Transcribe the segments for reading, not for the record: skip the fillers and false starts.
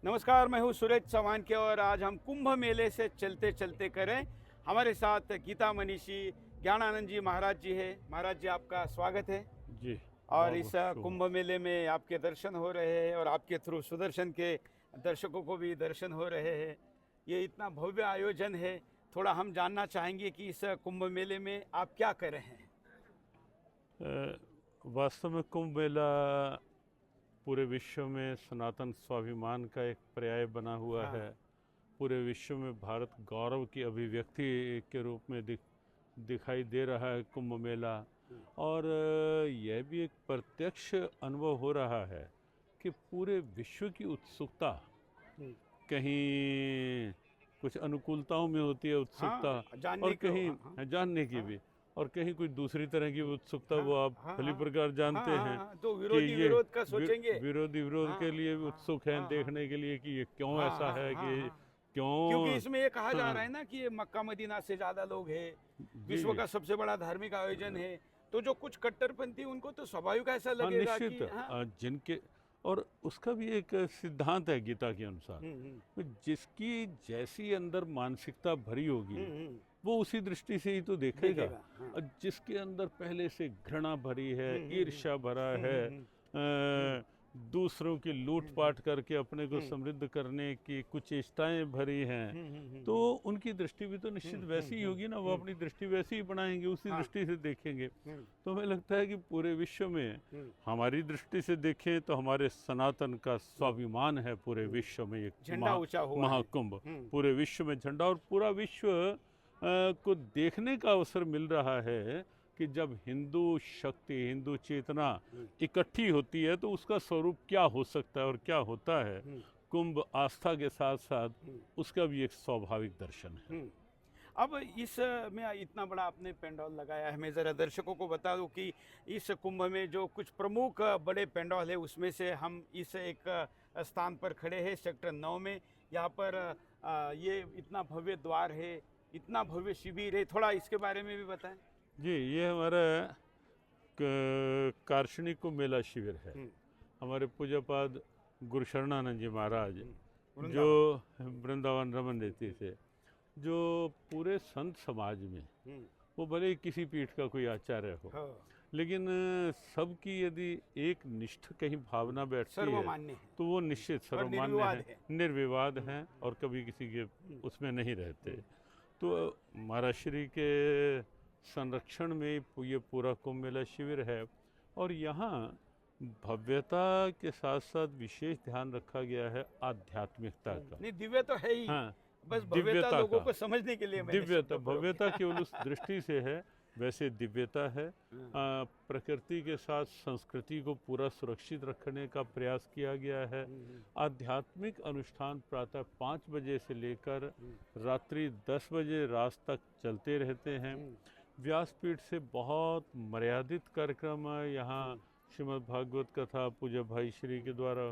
नमस्कार, मैं हूँ सुरेश चौहान के और आज हम कुंभ मेले से चलते चलते करें। हमारे साथ गीता मनीषी ज्ञानानंद जी महाराज जी है। महाराज जी, आपका स्वागत है। जी, और बहुत इस बहुत शुभ। कुंभ मेले में आपके दर्शन हो रहे हैं और आपके थ्रू सुदर्शन के दर्शकों को भी दर्शन हो रहे हैं। ये इतना भव्य आयोजन है, थोड़ा हम जानना चाहेंगे कि इस कुंभ मेले में आप क्या कर रहे हैं। वास्तव में कुंभ मेला पूरे विश्व में सनातन स्वाभिमान का एक पर्याय बना हुआ हाँ। है। पूरे विश्व में भारत गौरव की अभिव्यक्ति के रूप में दिखाई दे रहा है कुंभ मेला। और यह भी एक प्रत्यक्ष अनुभव हो रहा है कि पूरे विश्व की उत्सुकता, कहीं कुछ अनुकूलताओं में होती है उत्सुकता, हाँ, जानने और को। कहीं हाँ, हाँ, जानने की हाँ, भी, और कहीं कुछ दूसरी तरह की उत्सुकता, हाँ, वो आप हाँ, भली हाँ, प्रकार हाँ, जानते हाँ, हैं हाँ, तो कि विरोधी ये विरोध का सोचेंगे। विरोधी विरोध हाँ, के लिए हाँ, उत्सुक हैं, हाँ, हाँ, देखने के लिए कि ये क्यों हाँ, ऐसा हाँ, है, हाँ, कि हाँ। क्योंकि क्यों। इसमें ये कहा जा रहा है हाँ, ना कि ये मक्का मदीना से ज्यादा लोग हैं, जी विश्व जी। का सबसे बड़ा धार्मिक आयोजन है। तो जो कुछ कट्टरपंथी, उनको तो स्वाभाविक ऐसा हाँ, लगेगा निश्चित। कि हाँ। जिनके, और उसका भी एक सिद्धांत है गीता के अनुसार, हम्म, तो जिसकी जैसी अंदर मानसिकता भरी होगी, हम्म, वो उसी दृष्टि से ही तो देखेगा। देखेगा। हाँ। और जिसके अंदर पहले से घृणा भरी है, हम्म, हम्म, ईर्ष्या भरा है, हम्म, दूसरों की लूटपाट करके अपने को हम्म, समृद्ध करने की कुछ चेष्टाएं भरी हैं, तो उनकी दृष्टि भी तो निश्चित वैसी ही होगी ना। वो अपनी दृष्टि वैसी ही बनाएंगे, उसी हाँ। दृष्टि से देखेंगे। हम्म, तो हमें लगता है कि पूरे विश्व में हम्म, हमारी दृष्टि से देखें तो हमारे सनातन का स्वाभिमान है पूरे विश्व में, एक झंडा ऊंचा हुआ है। महाकुंभ। पूरे विश्व में झंडा, और पूरा विश्व को देखने का अवसर मिल रहा है कि जब हिंदू शक्ति, हिंदू चेतना इकट्ठी होती है तो उसका स्वरूप क्या हो सकता है और क्या होता है। कुंभ आस्था के साथ साथ उसका भी एक स्वाभाविक दर्शन है। अब इस में इतना बड़ा आपने पेंडॉल लगाया है, मैं ज़रा दर्शकों को बता दूं कि इस कुंभ में जो कुछ प्रमुख बड़े पेंडॉल है उसमें से हम इस एक स्थान पर खड़े हैं, सेक्टर 9 में। यहाँ पर ये इतना भव्य द्वार है, इतना भव्य शिविर है, थोड़ा इसके बारे में भी बताएं। जी, ये हमारा कार्षणी कुंभ मेला शिविर है। हम्म, हमारे पूज्यपाद गुरु शरणानंद जी महाराज, जो वृंदावन। वृंदावन रमन रहते थे, जो पूरे संत समाज में, हम्म, वो भले ही किसी पीठ का कोई आचार्य हो, हाँ, लेकिन सबकी यदि एक निष्ठ कहीं भावना बैठती है सर्वमान्य है तो वो निश्चित और सर्वमान्य निर्विवाद है, है। निर्विवाद हैं, और कभी किसी के उसमें नहीं रहते। तो महाराज श्री के संरक्षण में ये पूरा कुंभ मेला शिविर है। और यहाँ भव्यता के साथ साथ विशेष ध्यान रखा गया है आध्यात्मिकता का। नहीं, दिव्य तो है ही, हाँ, बस भव्यता दिव्यता लोगों का, को समझने के लिए मैंने दिव्यता, शब्द प्रयोग भव्यता किया। केवल उस दृष्टि से है, वैसे दिव्यता है। प्रकृति के साथ संस्कृति को पूरा सुरक्षित रखने का प्रयास किया गया है। आध्यात्मिक अनुष्ठान प्रातः 5 बजे से लेकर रात्रि 10 बजे रात तक चलते रहते हैं। व्यासपीठ से बहुत मर्यादित कार्यक्रम यहाँ श्रीमद् भागवत कथा पूज्य भाई श्री के द्वारा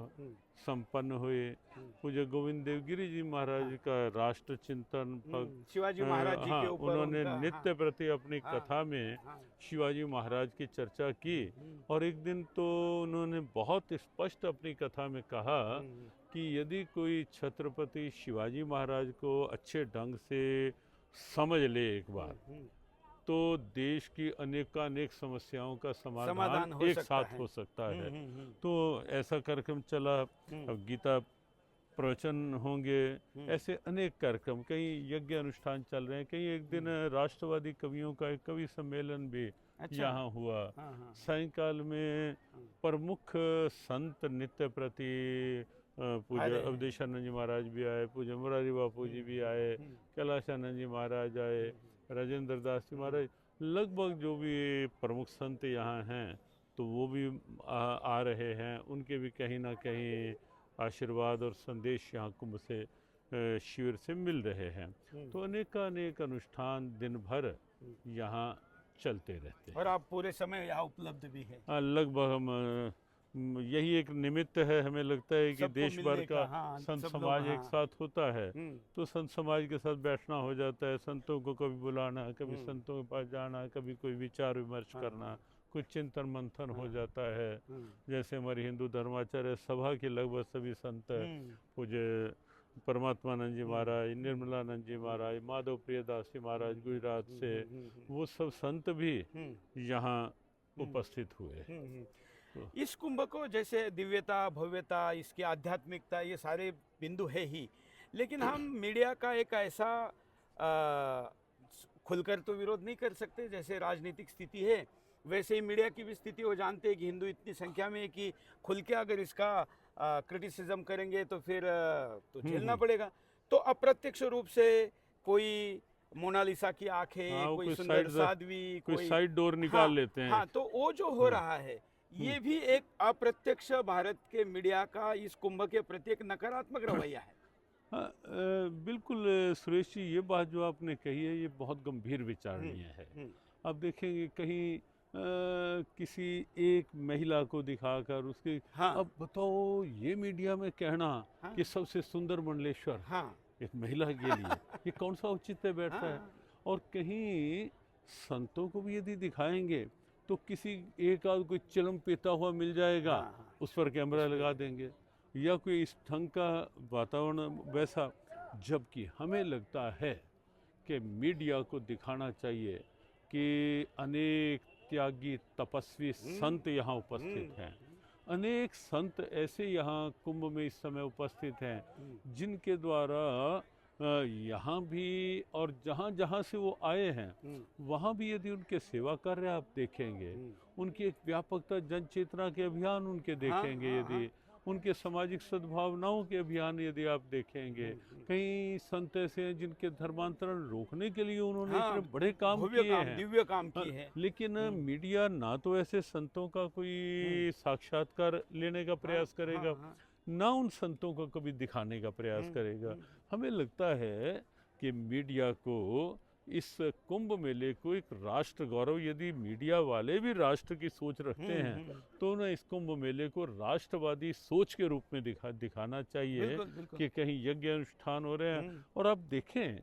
संपन्न हुए। पूज्य गोविंद देवगिरी जी महाराज का राष्ट्र चिंतन, शिवाजी महाराज जी के हाँ, ऊपर उन्होंने उनका। नित्य प्रति अपनी हाँ, कथा में हाँ, शिवाजी महाराज की चर्चा की। और एक दिन तो उन्होंने बहुत स्पष्ट अपनी कथा में कहा कि यदि कोई छत्रपति शिवाजी महाराज को अच्छे ढंग से समझ ले एक बार, तो देश की अनेकानेक समस्याओं का समाधान हो एक सकता साथ है। हो सकता है। तो ऐसा कार्यक्रम चला। अब गीता प्रवचन होंगे, ऐसे अनेक कार्यक्रम, कई यज्ञ अनुष्ठान चल रहे हैं। कहीं एक दिन राष्ट्रवादी कवियों का एक कवि सम्मेलन भी अच्छा। यहाँ हुआ। हाँ, हाँ, सायंकाल में प्रमुख संत नित्य प्रति पूज्य अवधेशानंद जी महाराज भी आए, पूज्य मुरारी बापू जी भी आए, कैलाशानंद जी महाराज आए, राजेंद्र दास जी महाराज, लगभग जो भी प्रमुख संत यहाँ हैं तो वो भी आ रहे हैं। उनके भी कहीं ना कहीं आशीर्वाद और संदेश यहाँ कुंभ से, शिविर से मिल रहे हैं। तो अनेकानेक अनुष्ठान दिन भर यहाँ चलते रहते हैं। और आप पूरे समय यहाँ उपलब्ध भी है। लगभग हम यही एक निमित्त है, हमें लगता है कि सबको देश भर मिलने का का। हाँ, संत सब लोग। समाज एक हाँ। साथ होता है, तो संत समाज के साथ बैठना हो जाता है। संतों को कभी बुलाना, कभी संतों के पास जाना, कभी कोई विचार विमर्श करना, कुछ चिंतन मंथन हो जाता है। जैसे हमारी हिंदू धर्माचार्य सभा के लगभग सभी संत पूज्य परमात्मानंद जी महाराज, निर्मलानंद जी महाराज, माधव प्रियदास जी महाराज गुजरात से, वो सब संत भी यहाँ उपस्थित हुए। तो इस कुंभ को जैसे दिव्यता, भव्यता, इसकी आध्यात्मिकता, ये सारे बिंदु है ही, लेकिन हम मीडिया का एक ऐसा खुलकर तो विरोध नहीं कर सकते। जैसे राजनीतिक स्थिति है वैसे ही मीडिया की भी स्थिति, वो जानते हैं कि हिंदू इतनी संख्या में है कि खुल के अगर इसका क्रिटिसिज्म करेंगे तो फिर तो झेलना पड़ेगा। तो अप्रत्यक्ष रूप से कोई मोनालिसा की आंखें, कोई सुंदर साध्वी, कोई साइड डोर निकाल लेते हैं। हाँ, तो वो जो हो रहा है ये भी एक अप्रत्यक्ष भारत के मीडिया का इस कुंभ के प्रति एक नकारात्मक रवैया है। हाँ, बिल्कुल सुरेश जी, ये बात जो आपने कही है ये बहुत गंभीर विचारणीय है। आप देखेंगे कहीं किसी एक महिला को दिखाकर उसके अब बताओ, ये मीडिया में कहना कि सबसे सुंदर मंडलेश्वर एक महिला के लिए ये कौन सा औचित्य बैठता है। और कहीं संतों को भी यदि दिखाएंगे तो किसी एक आध कोई चिलम पीता हुआ मिल जाएगा, उस पर कैमरा लगा देंगे, या कोई इस ढंग का वातावरण वैसा। जबकि हमें लगता है कि मीडिया को दिखाना चाहिए कि अनेक त्यागी तपस्वी संत यहाँ उपस्थित हैं। अनेक संत ऐसे यहाँ कुंभ में इस समय उपस्थित हैं जिनके द्वारा यहाँ भी और जहाँ जहाँ से वो आए हैं वहाँ भी यदि उनके सेवा कार्य आप देखेंगे, उनकी एक व्यापकता, जन चेतना के अभियान उनके देखेंगे, यदि उनके सामाजिक सद्भावनाओं के अभियान यदि आप देखेंगे, कई संत ऐसे हैं जिनके धर्मांतरण रोकने के लिए उन्होंने इतने बड़े काम किए हैं, दिव्य काम किए हैं। लेकिन मीडिया ना तो ऐसे संतों का कोई साक्षात्कार लेने का प्रयास करेगा, ना उन संतों को कभी दिखाने का प्रयास करेगा। हमें लगता है कि मीडिया को इस कुंभ मेले को एक राष्ट्र गौरव, यदि मीडिया वाले भी राष्ट्र की सोच रखते हैं तो उन्हें इस कुंभ मेले को राष्ट्रवादी सोच के रूप में दिखाना चाहिए। बिल्कुल। कि कहीं यज्ञ अनुष्ठान हो रहे हैं और आप देखें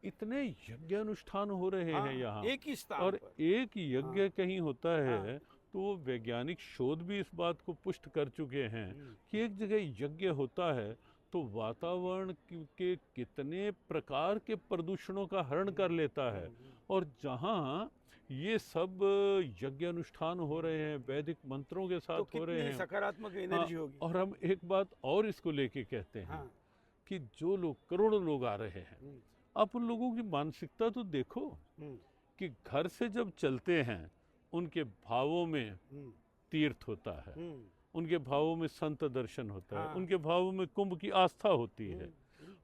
इतने यज्ञ अनुष्ठान हो रहे हैं यहाँ, एक ही स्थान और एक यज्ञ कहीं होता है तो वैज्ञानिक शोध भी इस बात को पुष्ट कर चुके हैं कि एक जगह यज्ञ होता है तो वातावरण के कितने प्रकार के प्रदूषणों का हरण कर लेता है। और जहाँ ये सब यज्ञ अनुष्ठान हो रहे हैं, वैदिक मंत्रों के साथ तो हो रहे हैं, सकारात्मक एनर्जी होगी। और हम एक बात और इसको लेके कहते हैं कि जो लोग, करोड़ों लोग आ रहे हैं, आप उन लोगों की मानसिकता तो देखो कि घर से जब चलते हैं उनके भावों में तीर्थ होता है, उनके भावों में संत दर्शन होता है, उनके भावों में कुंभ की आस्था होती है।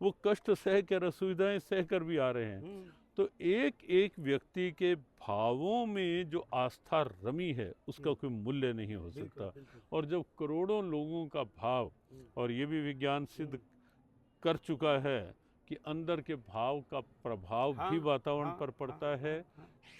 वो कष्ट सह कर, असुविधाएं सह कर भी आ रहे हैं। तो एक एक व्यक्ति के भावों में जो आस्था रमी है उसका कोई मूल्य नहीं हो सकता। और जब करोड़ों लोगों का भाव, और ये भी विज्ञान सिद्ध कर चुका है कि अंदर के भाव का प्रभाव भी वातावरण पर पड़ता है,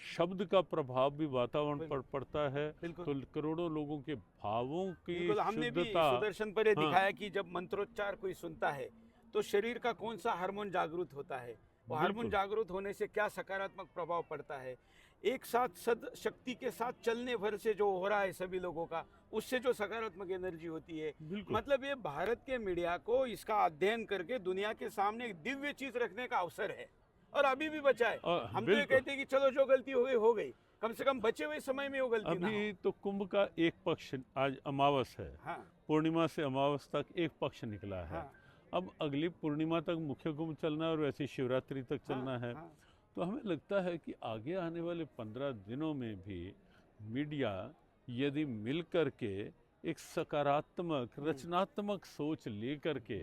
शब्द का प्रभाव भी वातावरण पर पड़ता है, तो करोड़ों लोगों के भावों की हमने भी शुद्धता, सुदर्शन पर दिखाया कि जब मंत्रोच्चार कोई सुनता है तो शरीर का कौन सा हार्मोन जागृत होता है, वो हार्मोन जागृत होने से क्या सकारात्मक प्रभाव पड़ता है। एक साथ सद शक्ति के साथ चलने भर से जो हो रहा है सभी लोगों का, उससे जो सकारात्मक एनर्जी होती है। मतलब ये भारत के मीडिया को इसका अध्ययन करके दुनिया के सामने एक दिव्य चीज रखने का अवसर है, और अभी भी बचा है। हम तो ये कहते हैं कि चलो जो गलती हो गई, कम से कम बचे हुए समय में वो गलती ना हो। अभी तो कुंभ का एक पक्ष, आज अमावस है, पूर्णिमा से अमावस तक एक पक्ष निकला है। अब अगली पूर्णिमा तक मुख्य कुंभ चलना है और वैसे शिवरात्रि तक चलना है। तो हमें लगता है कि आगे आने वाले 15 दिनों में भी मीडिया यदि मिल कर के एक सकारात्मक, रचनात्मक सोच लेकर के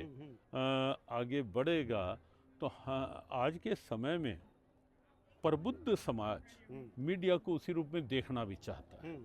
आगे बढ़ेगा तो हाँ, आज के समय में प्रबुद्ध समाज मीडिया को उसी रूप में देखना भी चाहता है।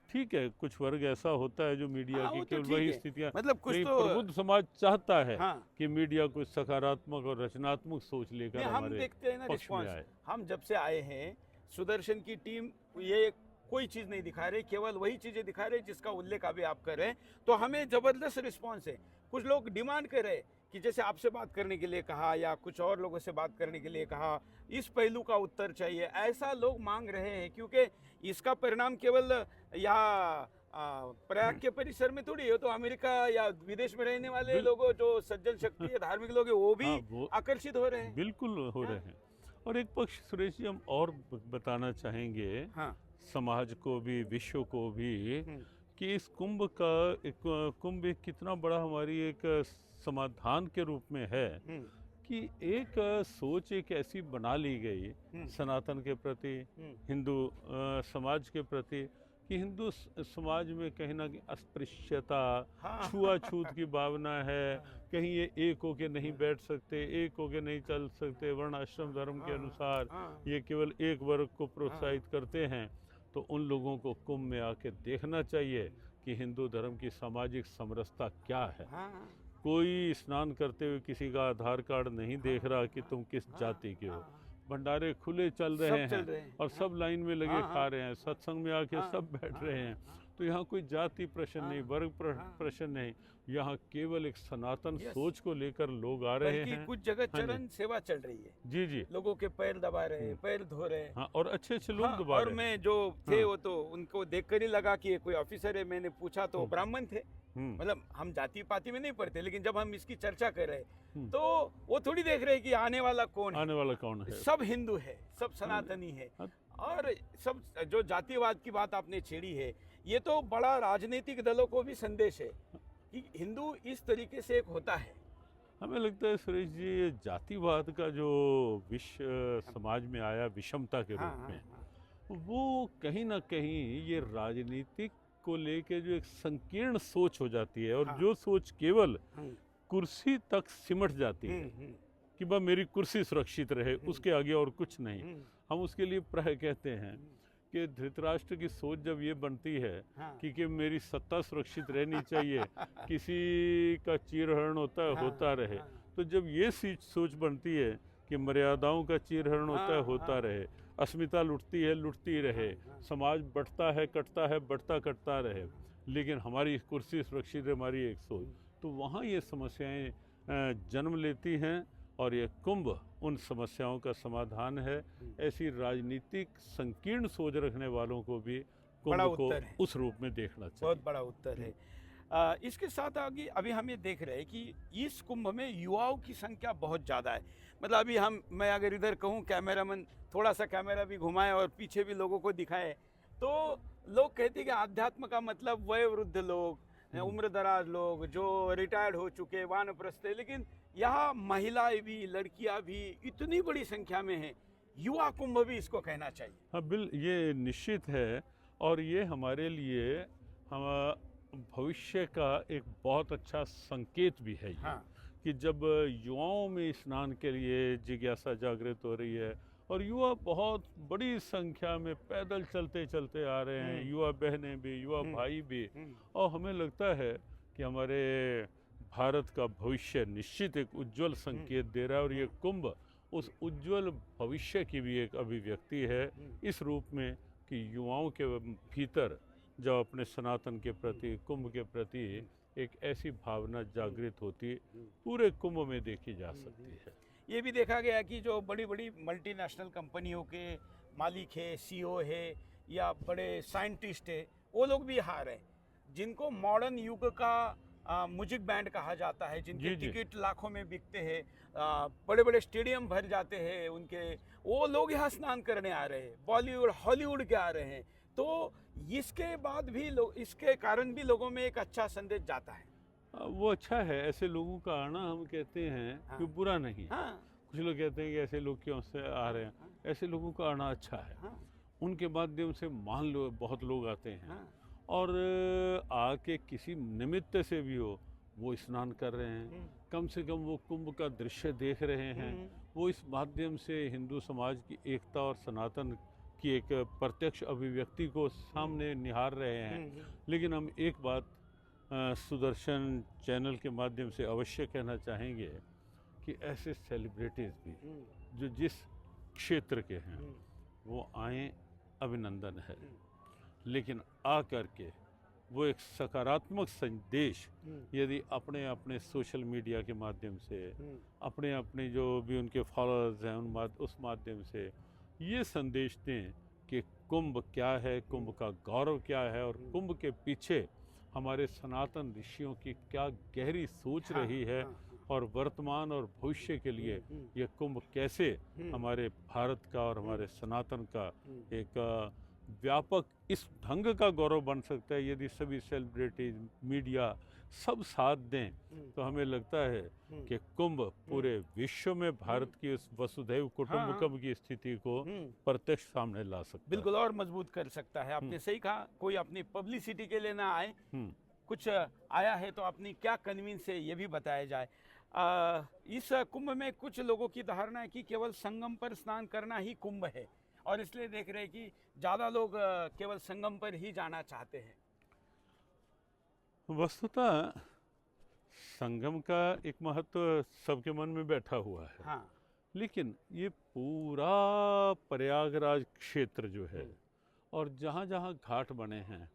ठीक है, कुछ वर्ग ऐसा होता है जो मीडिया की केवल वही स्थितियां, मतलब कुछ तो प्रबुद्ध समाज चाहता है कि मीडिया को सकारात्मक और रचनात्मक सोच लेकर हम देखते हैं ना रिस्पॉन्स। हम जब से आए हैं सुदर्शन की टीम ये कोई चीज नहीं दिखा रही, केवल वही चीजें दिखा रही जिसका उल्लेख अभी आप कर रहे हैं, तो हमें जबरदस्त रिस्पॉन्स है। कुछ लोग डिमांड कर रहे हैं कि जैसे आपसे बात करने के लिए कहा या कुछ और लोगों से बात करने के लिए कहा, इस पहलू का उत्तर चाहिए, ऐसा लोग मांग रहे हैं, क्योंकि इसका परिणाम केवल यहाँ प्रयाग के परिसर में थोड़ी है, तो अमेरिका या विदेश में रहने वाले लोगों, जो सज्जन शक्ति है, धार्मिक लोग हैं, वो भी हाँ, वो आकर्षित हो रहे हैं। बिल्कुल हो हाँ। रहे हैं। और एक पक्ष सुरेश जी हम और बताना चाहेंगे हाँ। समाज को भी, विश्व को भी, हम्म, कि इस कुंभ एक कितना बड़ा हमारी एक समाधान के रूप में है हम्म, कि एक सोच एक ऐसी बना ली गई सनातन के प्रति, हिंदू समाज के प्रति, कि हिंदू समाज में कहीं ना कहीं अस्पृश्यता, हाँ। छुआछूत की भावना है, कहीं ये एक होके नहीं बैठ सकते, एक होके नहीं चल सकते, वर्ण आश्रम धर्म के अनुसार ये केवल एक वर्ग को प्रोत्साहित करते हैं। तो उन लोगों को कुंभ में आके देखना चाहिए कि हिंदू धर्म की सामाजिक समरसता क्या है। हाँ। कोई स्नान करते हुए किसी का आधार कार्ड नहीं देख रहा कि तुम किस जाति के हो। भंडारे खुले चल रहे हैं और सब लाइन में लगे खा रहे हैं, सत्संग में आके सब बैठ रहे हैं। तो यहाँ कोई जाति प्रश्न नहीं, वर्ग प्रश्न नहीं, यहाँ केवल एक सनातन सोच को लेकर लोग आ रहे हैं। कुछ जगह चरण सेवा चल रही है। जी जी, लोगों के पैर दबा रहे हैं, पैर धो रहे हैं। हाँ, और अच्छे अच्छे लोग दबा और रहे हैं। मैं जो थे वो तो उनको देखकर ही लगा कि ये कोई ऑफिसर है। मैंने पूछा तो ब्राह्मण थे। मतलब हम जाति पाति में नहीं पढ़ते, लेकिन जब हम इसकी चर्चा कर रहे हैं तो वो थोड़ी देख रहे हैं कि आने वाला कौन है। सब हिंदू है, सब सनातनी है। और सब जो जातिवाद की बात आपने छेड़ी है, ये तो बड़ा राजनीतिक दलों को भी संदेश है कि हिंदू इस तरीके से एक होता है। हमें लगता है सुरेश जी, ये जातिवाद का जो विश्व समाज में आया विषमता के रूप में, वो कहीं ना कहीं ये राजनीतिक को लेके जो एक संकीर्ण सोच हो जाती है, और जो सोच केवल कुर्सी तक सिमट जाती है कि बस मेरी कुर्सी सुरक्षित रहे, उसके आगे और कुछ नहीं। हम उसके लिए प्राय कहते हैं कि धृतराष्ट्र की सोच जब ये बनती है कि मेरी सत्ता सुरक्षित रहनी चाहिए, किसी का चीरहरण होता रहे, तो जब ये सोच बनती है कि मर्यादाओं का चीरहरण होता रहे, अस्मिता लुटती रहे, समाज बढ़ता है कटता है, बढ़ता कटता रहे, लेकिन हमारी कुर्सी सुरक्षित है, हमारी एक सोच, तो वहाँ ये समस्याएं जन्म लेती हैं। और ये कुंभ उन समस्याओं का समाधान है। ऐसी राजनीतिक संकीर्ण सोच रखने वालों को भी कुंभ को उस रूप में देखना चाहिए। बहुत बड़ा उत्तर है। इसके साथ आगे अभी हम ये देख रहे हैं कि इस कुंभ में युवाओं की संख्या बहुत ज़्यादा है। मतलब अभी मैं अगर इधर कहूँ, कैमरामैन थोड़ा सा कैमरा भी घुमाए और पीछे भी लोगों को दिखाए, तो लोग कहते हैं कि आध्यात्म का मतलब वयोवृद्ध लोग, उम्रदराज लोग, जो रिटायर्ड हो चुके, वानप्रस्थ है, लेकिन यहाँ महिलाएं भी, लड़कियां भी इतनी बड़ी संख्या में हैं। युवा कुंभ भी इसको कहना चाहिए। हाँ ये निश्चित है, और ये हमारे लिए हम भविष्य का एक बहुत अच्छा संकेत भी है ये, कि जब युवाओं में स्नान के लिए जिज्ञासा जागृत हो रही है, और युवा बहुत बड़ी संख्या में पैदल चलते चलते आ रहे हैं, युवा बहनें भी, युवा भाई भी, और हमें लगता है कि हमारे भारत का भविष्य निश्चित एक उज्जवल संकेत दे रहा है। और ये कुंभ उस उज्जवल भविष्य की भी एक अभिव्यक्ति है, इस रूप में कि युवाओं के भीतर जब अपने सनातन के प्रति, कुंभ के प्रति एक ऐसी भावना जागृत होती, पूरे कुंभ में देखी जा सकती है। ये भी देखा गया कि जो बड़ी बड़ी मल्टीनेशनल कंपनियों के मालिक है, सीईओ है, या बड़े साइंटिस्ट है, वो लोग भी यहाँ रहे, जिनको मॉडर्न युग का म्यूजिक बैंड कहा जाता है, जिनके टिकट लाखों में बिकते हैं, बड़े बड़े स्टेडियम भर जाते हैं उनके, वो लोग यहाँ स्नान करने आ रहे हैं, बॉलीवुड हॉलीवुड के आ रहे हैं। तो इसके बाद भी लोग, इसके कारण भी लोगों में एक अच्छा संदेश जाता है। वो अच्छा है, ऐसे लोगों का आना हम कहते हैं कि बुरा नहीं। कुछ लोग कहते हैं कि ऐसे लोग क्यों से आ रहे हैं, ऐसे लोगों का आना अच्छा है। उनके माध्यम से मान लो बहुत लोग आते हैं, और आके किसी निमित्त से भी हो वो स्नान कर रहे हैं, कम से कम वो कुंभ का दृश्य देख रहे हैं, वो इस माध्यम से हिंदू समाज की एकता और सनातन की एक प्रत्यक्ष अभिव्यक्ति को सामने निहार रहे हैं। लेकिन हम एक बात सुदर्शन चैनल के माध्यम से अवश्य कहना चाहेंगे कि ऐसे सेलिब्रिटीज़ भी जो जिस क्षेत्र के हैं वो आए, अभिनंदन है, लेकिन आ करके वो एक सकारात्मक संदेश यदि अपने अपने सोशल मीडिया के माध्यम से, अपने अपने जो भी उनके फॉलोअर्स हैं उस माध्यम से ये संदेश दें कि कुंभ क्या है, कुंभ का गौरव क्या है और कुंभ के पीछे हमारे सनातन ऋषियों की क्या गहरी सोच रही है और वर्तमान और भविष्य के लिए ये कुंभ कैसे हमारे भारत का और हमारे सनातन का एक व्यापक इस ढंग का गौरव बन सकता है यदि सभी सेलिब्रिटीज, मीडिया सब साथ दें, तो हमें लगता है कि कुंभ पूरे विश्व में भारत की उस वसुधैव कुटुंबकम की स्थिति को प्रत्यक्ष सामने ला सकता है। बिल्कुल, और मजबूत कर सकता है। आपने सही कहा, कोई अपनी पब्लिसिटी के लिए ना आए, कुछ आया है तो अपनी क्या कन्विंस है ये भी बताया जाए। इस कुंभ में कुछ लोगों की धारणा है कि केवल संगम पर स्नान करना ही कुंभ है और इसलिए देख रहे हैं कि ज़्यादा लोग केवल संगम पर ही जाना चाहते हैं। वस्तुतः संगम का एक महत्व सबके मन में बैठा हुआ है। हाँ। लेकिन ये पूरा प्रयागराज क्षेत्र जो है और जहाँ जहाँ घाट बने हैं,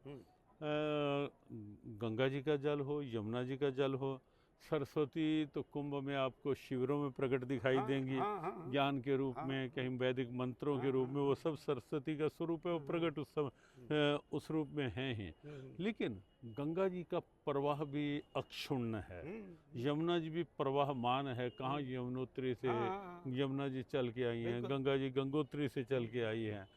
गंगा जी का जल हो, यमुना जी का जल हो, सरस्वती तो कुंभ में आपको शिविरों में प्रकट दिखाई देंगी, ज्ञान के रूप में, कहीं वैदिक मंत्रों के रूप में, वो सब सरस्वती का स्वरूप है, वो प्रकट उस रूप में हैं ही। लेकिन गंगा जी का प्रवाह भी अक्षुण्ण है, यमुना जी भी प्रवाहमान है। कहाँ यमुनोत्री से यमुना जी चल के आई हैं, गंगा जी गंगोत्री से चल के आई हैं।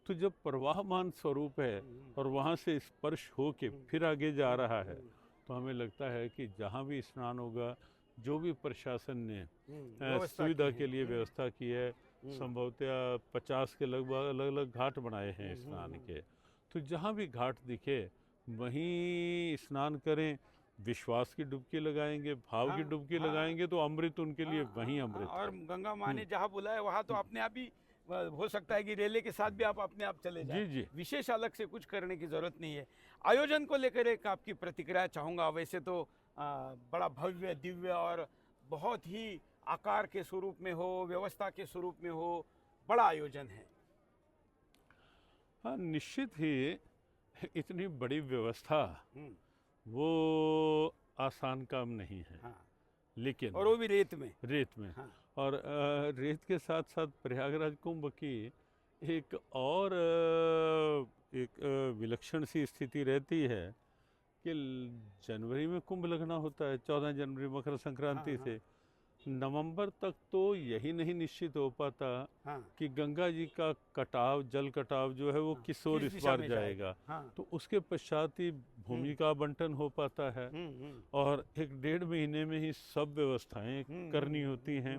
तो जब प्रवाहमान स्वरूप है और वहाँ से स्पर्श होके फिर आगे जा रहा है, तो हमें लगता है कि जहाँ भी स्नान होगा, जो भी प्रशासन ने सुविधा के लिए व्यवस्था की है, संभवतः 50 के लगभग अलग अलग घाट बनाए हैं स्नान के, तो जहाँ भी घाट दिखे वहीं स्नान करें, विश्वास की डुबकी लगाएंगे, भाव की डुबकी लगाएंगे, तो अमृत उनके लिए वहीं अमृत और है। गंगा माँ ने जहाँ बुलाया वहाँ तो अपने आप ही हो सकता है कि रेले के साथ भी आप अपने आप चले जाएं। जी जी, विशेष अलग से कुछ करने की जरूरत नहीं है। आयोजन को लेकर एक आपकी प्रतिक्रिया चाहूँगा। वैसे तो बड़ा भव्य, दिव्य और बहुत ही आकार के स्वरूप में हो, व्यवस्था के स्वरूप में हो, बड़ा आयोजन है। हाँ, निश्चित ही इतनी बड़ी व्यवस्था वो आसान काम नहीं है। हाँ। लेकिन और वो भी रेत में। हाँ। और रेत के साथ साथ प्रयागराज कुंभ की एक और विलक्षण सी स्थिति रहती है कि जनवरी में कुंभ लगना होता है, 14 जनवरी मकर संक्रांति से। नवंबर तक तो यही नहीं निश्चित हो पाता कि गंगा जी का कटाव, जल कटाव जो है वो किस ओर इस बार जाएगा। तो उसके पश्चात ही भूमि का आवंटन हो पाता है और 1-1.5 महीने में ही सब व्यवस्थाएं करनी होती हैं।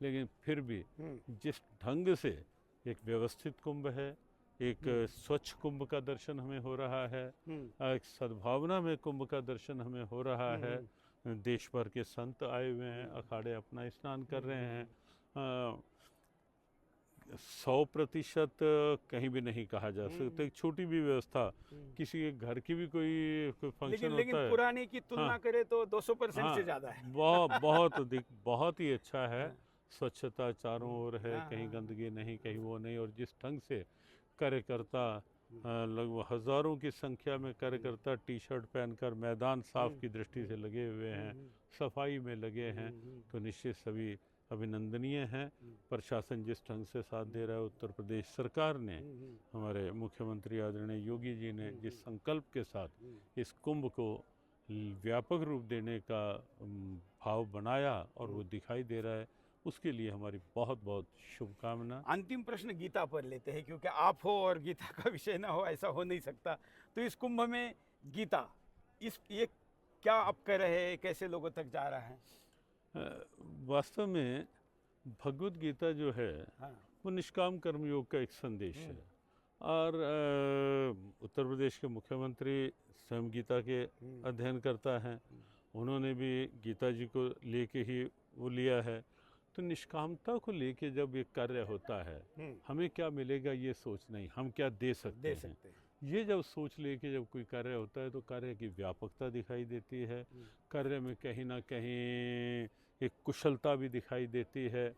लेकिन फिर भी जिस ढंग से एक व्यवस्थित कुंभ है, एक स्वच्छ कुंभ का दर्शन हमें हो रहा है, एक सद्भावना में कुंभ का दर्शन हमें हो रहा है, देश भर के संत आए हुए हैं, अखाड़े अपना स्नान कर रहे हैं। 100% कहीं भी नहीं कहा जा सकता। एक छोटी भी व्यवस्था, किसी के घर की भी कोई फंक्शन होता है, पुराने की तुलना करें तो 200% से ज़्यादा है। बहुत ही अच्छा है। स्वच्छता चारों ओर है, कहीं गंदगी नहीं, कहीं वो नहीं। और जिस ढंग से कार्यकर्ता, लगभग हजारों की संख्या में कार्यकर्ता टी शर्ट पहनकर मैदान साफ की दृष्टि से लगे हुए हैं, सफाई में लगे हैं, तो निश्चित सभी अभिनंदनीय हैं। प्रशासन जिस ढंग से साथ दे रहा है, उत्तर प्रदेश सरकार ने, हमारे मुख्यमंत्री आदरणीय योगी जी ने जिस संकल्प के साथ इस कुंभ को व्यापक रूप देने का भाव बनाया और वो दिखाई दे रहा है, उसके लिए हमारी बहुत बहुत शुभकामना। अंतिम प्रश्न गीता पर लेते हैं, क्योंकि आप हो और गीता का विषय ना हो, ऐसा हो नहीं सकता। तो इस कुंभ में गीता, ये क्या आप कह रहे हैं, कैसे लोगों तक जा रहा है? वास्तव में भगवत गीता जो है वो निष्काम कर्मयोग का एक संदेश है। और उत्तर प्रदेश के मुख्यमंत्री स्वयं गीता के अध्ययन करता है, उन्होंने भी गीता जी को लेके ही वो लिया है। तो निष्कामता को लेके जब एक कार्य होता है, हमें क्या मिलेगा ये सोच नहीं, हम क्या दे सकते हैं, ये जब सोच लेके जब कोई कार्य होता है तो कार्य की व्यापकता दिखाई देती है, कार्य में कहीं ना कहीं एक कुशलता भी दिखाई देती है।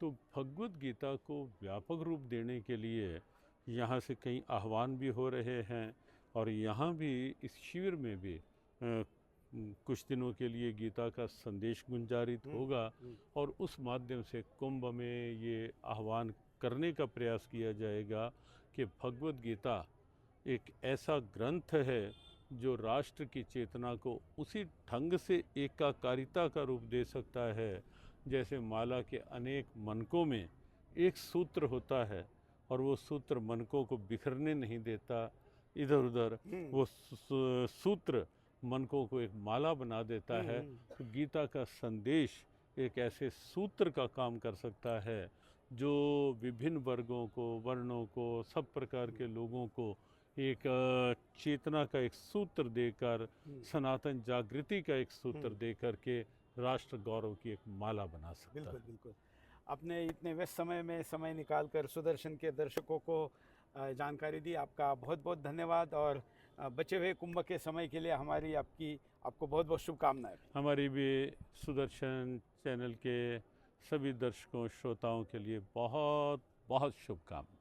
तो भगवत गीता को व्यापक रूप देने के लिए यहाँ से कई आह्वान भी हो रहे हैं, और यहाँ भी इस शिविर में भी कुछ दिनों के लिए गीता का संदेश गुंजारित होगा और उस माध्यम से कुंभ में ये आह्वान करने का प्रयास किया जाएगा कि भगवत गीता एक ऐसा ग्रंथ है जो राष्ट्र की चेतना को उसी ढंग से एकाकारिता का रूप दे सकता है जैसे माला के अनेक मनकों में एक सूत्र होता है और वो सूत्र मनकों को बिखरने नहीं देता इधर उधर, वो सूत्र मनकों को एक माला बना देता है। तो गीता का संदेश एक ऐसे सूत्र का काम कर सकता है जो विभिन्न वर्गों को, वर्णों को, सब प्रकार के लोगों को एक चेतना का एक सूत्र देकर, सनातन जागृति का एक सूत्र देकर के राष्ट्र गौरव की एक माला बना सकता है। बिल्कुल बिल्कुल। अपने इतने व्यस्त समय में समय निकालकर सुदर्शन के दर्शकों को जानकारी दी, आपका बहुत बहुत धन्यवाद। और बचे हुए कुंभ के समय के लिए आपको बहुत बहुत शुभकामनाएं। हमारी भी सुदर्शन चैनल के सभी दर्शकों, श्रोताओं के लिए बहुत बहुत शुभकामनाएं।